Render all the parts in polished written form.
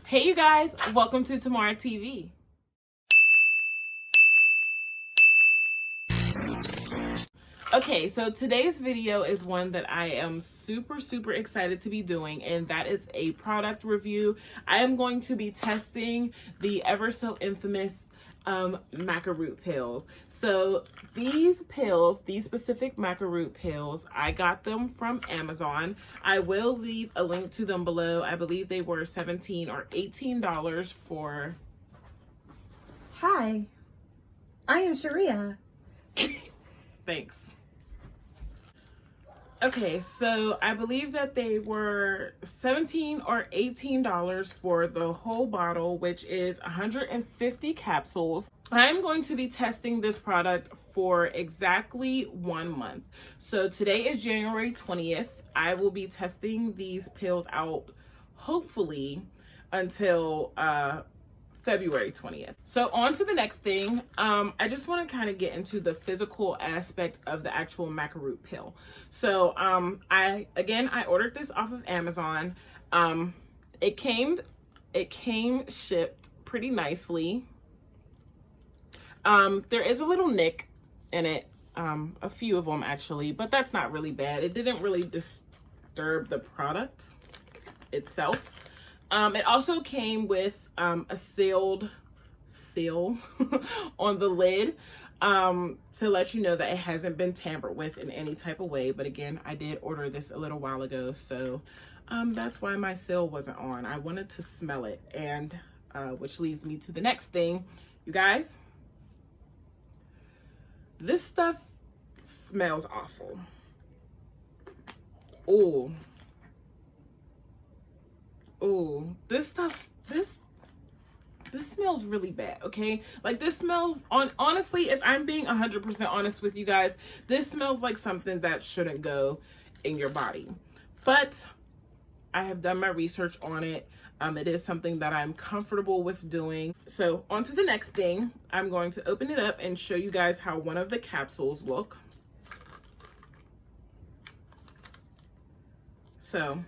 Hey you guys, welcome to Tamara TV. Okay, so today's video is one that I am super excited to be doing, and that is a product review. I am going to be testing the ever so infamous Maca root pills. So these pills, these specific Maca root pills, I got them from Amazon. I will leave a link to them below. I believe they were $17 or $18 for... Hi, I am Sharia. Thanks. Okay, so I believe that they were $17 or $18 for the whole bottle, which is 150 capsules. I'm going to be testing this product for exactly 1 month. So today is January 20th. I will be testing these pills out, hopefully, until February 20th. So on to the next thing. I just want to kind of get into the physical aspect of the actual Maca root pill. So I ordered this off of Amazon. It came shipped pretty nicely. There is a little nick in it, a few of them actually, but that's not really bad. It didn't really disturb the product itself. It also came with a sealed seal on the lid to let you know that it hasn't been tampered with in any type of way. But again, I did order this a little while ago, so that's why my seal wasn't on. I wanted to smell it, and which leads me to the next thing. You guys, this stuff smells awful. Oh, this smells really bad, okay? Like, this smells, honestly, if I'm being 100% honest with you guys, this smells like something that shouldn't go in your body. But I have done my research on it. It is something that I'm comfortable with doing. So on to the next thing. I'm going to open it up and show you guys how one of the capsules look. So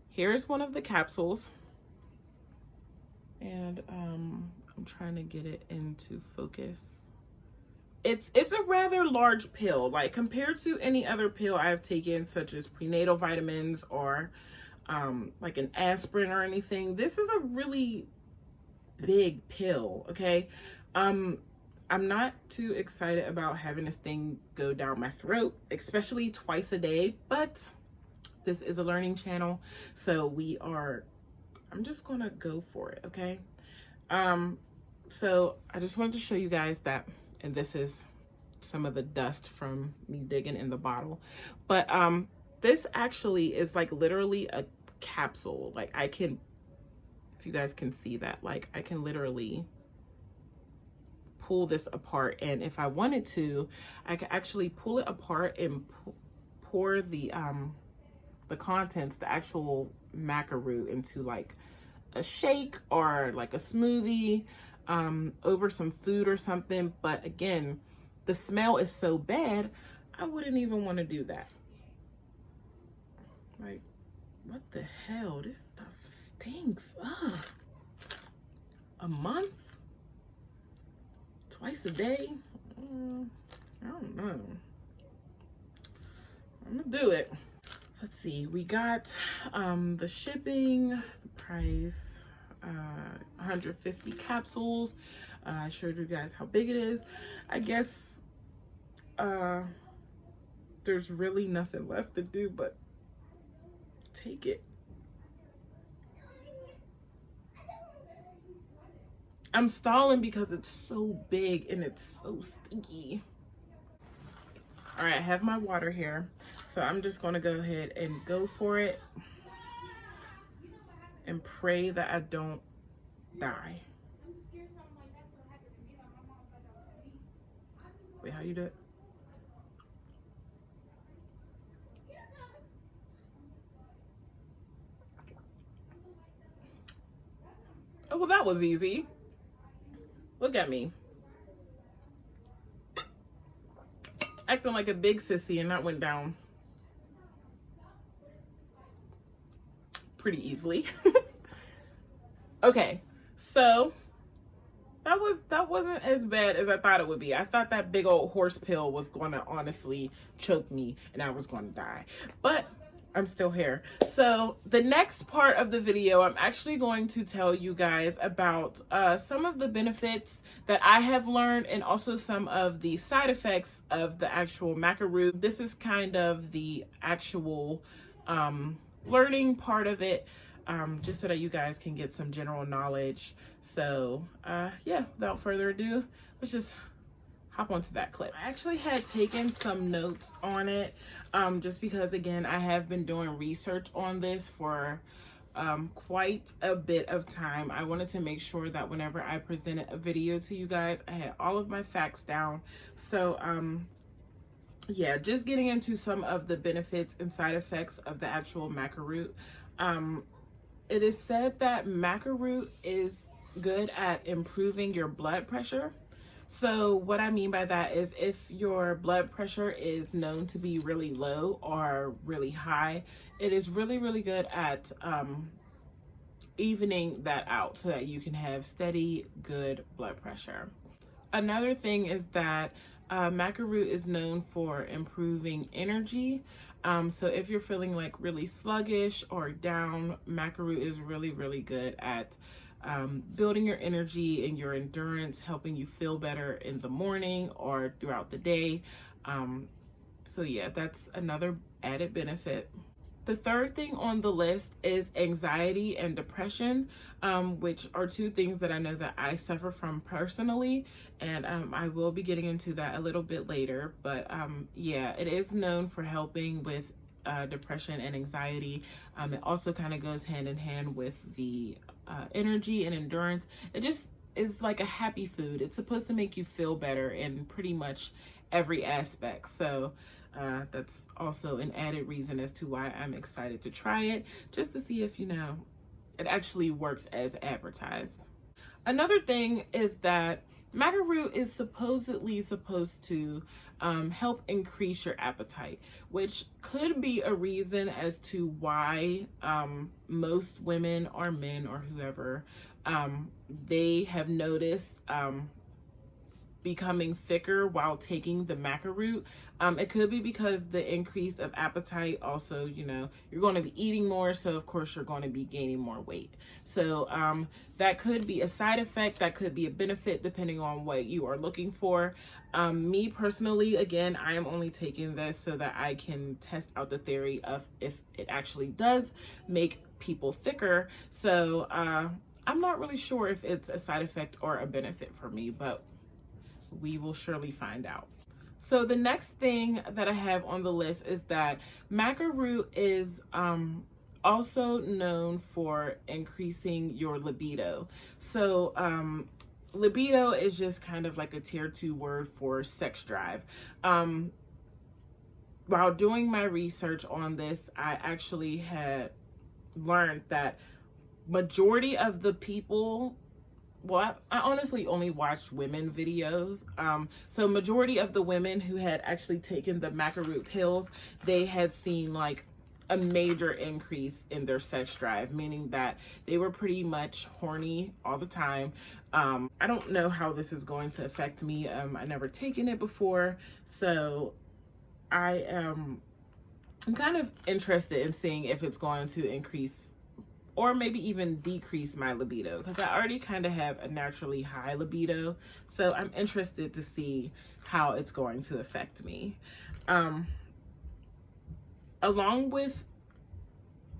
here's one of the capsules, and I'm trying to get it into focus. It's a rather large pill, like compared to any other pill I've taken, such as prenatal vitamins or like an aspirin or anything. This is a really big pill, okay? I'm not too excited about having this thing go down my throat, especially twice a day, but this is a learning channel, so I'm just gonna go for it, okay? So I just wanted to show you guys that, and this is some of the dust from me digging in the bottle. But this actually is like literally a capsule. Like, I can, if you guys can see that, like I can literally pull this apart, and if I wanted to, I could actually pull it apart and pour the contents, the actual Maca root, into like a shake or like a smoothie over some food or something. But again, the smell is so bad, I wouldn't even want to do that. Like, what the hell? This stuff stinks. Ugh. A month? Twice a day? I don't know. I'm gonna do it. Let's see, we got the shipping, the price, 150 capsules. I showed you guys how big it is. I guess there's really nothing left to do but take it. I'm stalling because it's so big and it's so stinky. All right, I have my water here, so I'm just gonna go ahead and go for it and pray that I don't die. Wait, how you do it? Oh, well, that was easy. Look at me. Acting like a big sissy, and that went down pretty easily. Okay, so that wasn't as bad as I thought it would be. I thought that big old horse pill was going to honestly choke me and I was going to die. But I'm still here. So the next part of the video, I'm actually going to tell you guys about some of the benefits that I have learned and also some of the side effects of the actual maca root. This is kind of the actual learning part of it, just so that you guys can get some general knowledge. So yeah, without further ado, let's just hop onto that clip. I actually had taken some notes on it, just because, again, I have been doing research on this for quite a bit of time. I wanted to make sure that whenever I presented a video to you guys, I had all of my facts down. So yeah, just getting into some of the benefits and side effects of the actual maca root. It is said that maca root is good at improving your blood pressure. So what I mean by that is if your blood pressure is known to be really low or really high, it is really, really good at evening that out so that you can have steady, good blood pressure. Another thing is that maca root is known for improving energy. So if you're feeling like really sluggish or down, maca root is really, really good at building your energy and your endurance, helping you feel better in the morning or throughout the day. So yeah, that's another added benefit. The third thing on the list is anxiety and depression, which are two things that I know that I suffer from personally, and I will be getting into that a little bit later. But yeah, it is known for helping with depression and anxiety. It also kind of goes hand in hand with the energy and endurance. It just is like a happy food. It's supposed to make you feel better in pretty much every aspect. So that's also an added reason as to why I'm excited to try it, just to see if, you know, it actually works as advertised. Another thing is that maca root is supposedly supposed to help increase your appetite, which could be a reason as to why most women or men or whoever, they have noticed becoming thicker while taking the maca root. It could be because the increase of appetite, also, you know, you're going to be eating more, so of course you're going to be gaining more weight. So that could be a side effect, that could be a benefit depending on what you are looking for. Me personally, again, I am only taking this so that I can test out the theory of if it actually does make people thicker. So I'm not really sure if it's a side effect or a benefit for me, but we will surely find out. So the next thing that I have on the list is that maca root is also known for increasing your libido. So libido is just kind of like a tier 2 word for sex drive. While doing my research on this, I actually had learned that majority of the people, well, I honestly only watched women videos. So majority of the women who had actually taken the maca root pills, they had seen like a major increase in their sex drive, meaning that they were pretty much horny all the time. I don't know how this is going to affect me. I never taken it before, so I'm kind of interested in seeing if it's going to increase or maybe even decrease my libido, because I already kind of have a naturally high libido. So I'm interested to see how it's going to affect me. Along with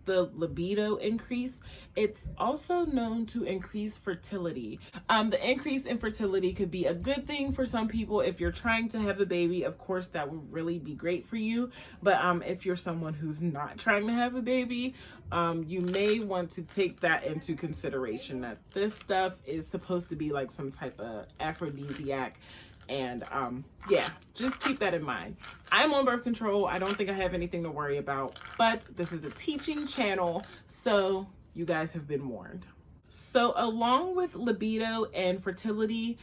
the libido increase, it's also known to increase fertility. The increase in fertility could be a good thing for some people. If you're trying to have a baby, of course, that would really be great for you. But if you're someone who's not trying to have a baby, you may want to take that into consideration, that this stuff is supposed to be like some type of aphrodisiac. And yeah, just keep that in mind. I'm on birth control. I don't think I have anything to worry about, but this is a teaching channel, so you guys have been warned. So along with libido and fertility,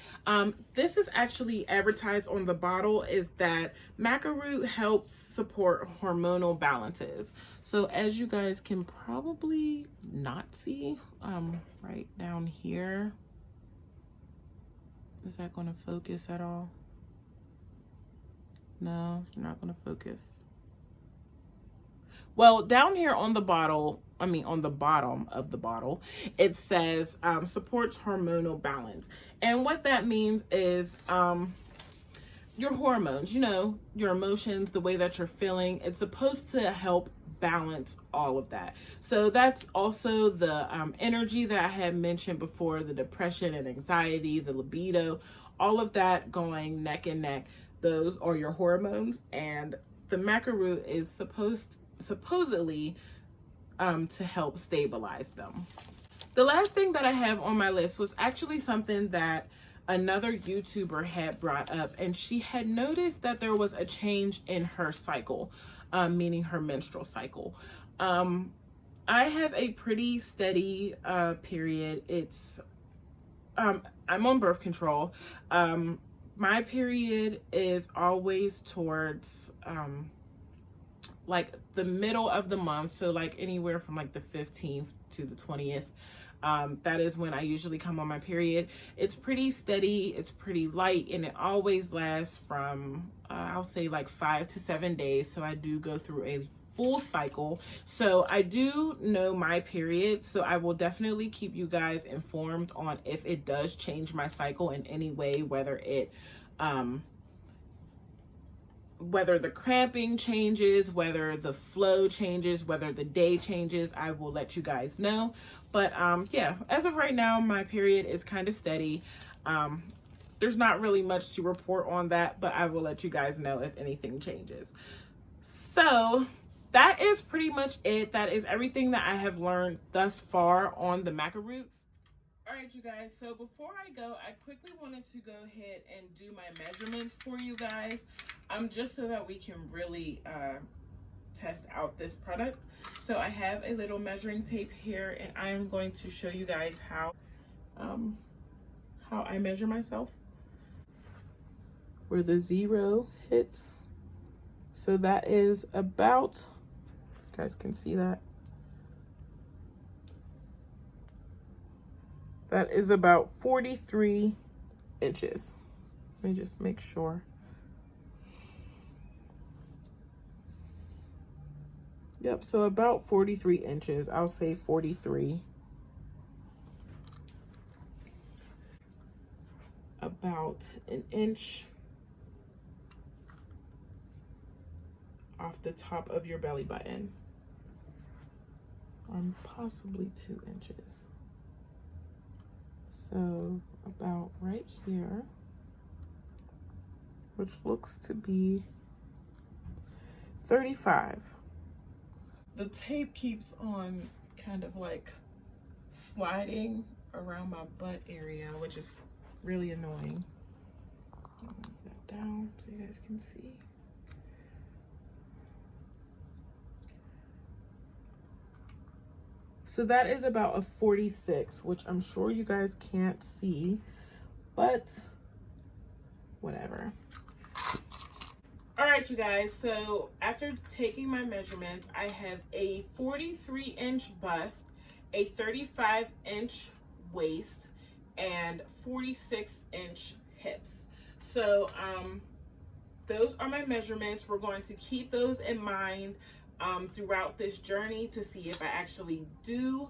this is actually advertised on the bottle, is that maca root helps support hormonal balances. So as you guys can probably not see, right down here, is that going to focus at all? No, you're not going to focus. Well, down here on the bottle, on the bottom of the bottle, it says supports hormonal balance. And what that means is your hormones, your emotions, the way that you're feeling, it's supposed to help balance all of that. So that's also the energy that I had mentioned before, the depression and anxiety, the libido, all of that going neck and neck. Those are your hormones, and the maca root is supposedly to help stabilize them. The last thing that I have on my list was actually something that another YouTuber had brought up, and she had noticed that there was a change in her cycle, meaning her menstrual cycle. I have a pretty steady period. It's I'm on birth control. My period is always towards like the middle of the month, so like anywhere from like the 15th to the 20th. That is when I usually come on my period. It's pretty steady, it's pretty light, and it always lasts from I'll say like 5 to 7 days. So I do go through a full cycle. So I do know my period, so I will definitely keep you guys informed on if it does change my cycle in any way, whether the cramping changes, whether the flow changes, whether the day changes. I will let you guys know. But yeah, as of right now, my period is kind of steady. There's not really much to report on that, but I will let you guys know if anything changes. So that is pretty much it. That is everything that I have learned thus far on the maca root. All right, you guys, so before I go, I quickly wanted to go ahead and do my measurements for you guys, just so that we can really test out this product. So I have a little measuring tape here, and I am going to show you guys how I measure myself. Where the 0 hits. So that is about, you guys can see that. That is about 43 inches. Let me just make sure. Yep, so about 43 inches. I'll say 43. About an inch off the top of your belly button. Or possibly 2 inches. So about right here, which looks to be 35. The tape keeps on kind of like sliding around my butt area, which is really annoying. I'll move that down so you guys can see. So that is about a 46, which I'm sure you guys can't see, but whatever. All right, you guys, so after taking my measurements, I have a 43-inch bust, a 35-inch waist, and 46-inch hips. So those are my measurements. We're going to keep those in mind throughout this journey to see if I actually do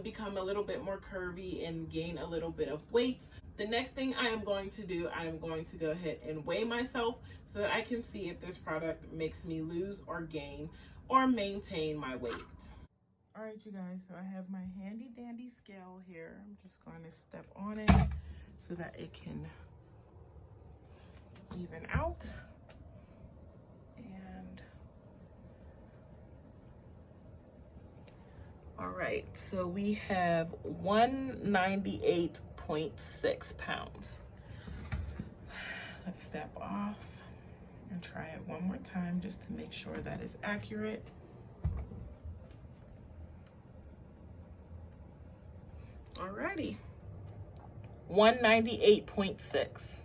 become a little bit more curvy and gain a little bit of weight. The next thing I am going to do, I am going to go ahead and weigh myself so that I can see if this product makes me lose or gain or maintain my weight. All right, you guys, so I have my handy dandy scale here. I'm just going to step on it so that it can even out. And all right, so we have 198.6 pounds. Let's step off and try it one more time just to make sure that is accurate. Alrighty. 198.6.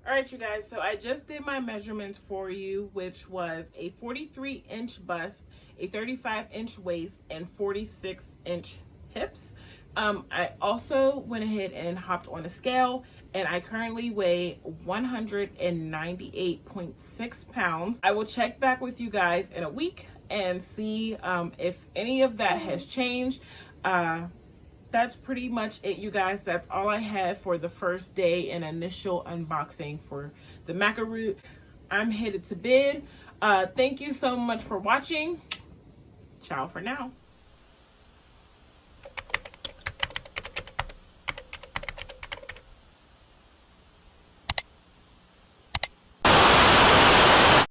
All right, you guys, so I just did my measurements for you, which was a 43-inch bust, a 35-inch waist, and 46-inch hips. I also went ahead and hopped on a scale, and I currently weigh 198.6 pounds. I will check back with you guys in a week and see if any of that has changed. That's pretty much it, you guys. That's all I have for the first day and initial unboxing for the Maca root. I'm headed to bed. Thank you so much for watching. Ciao for now.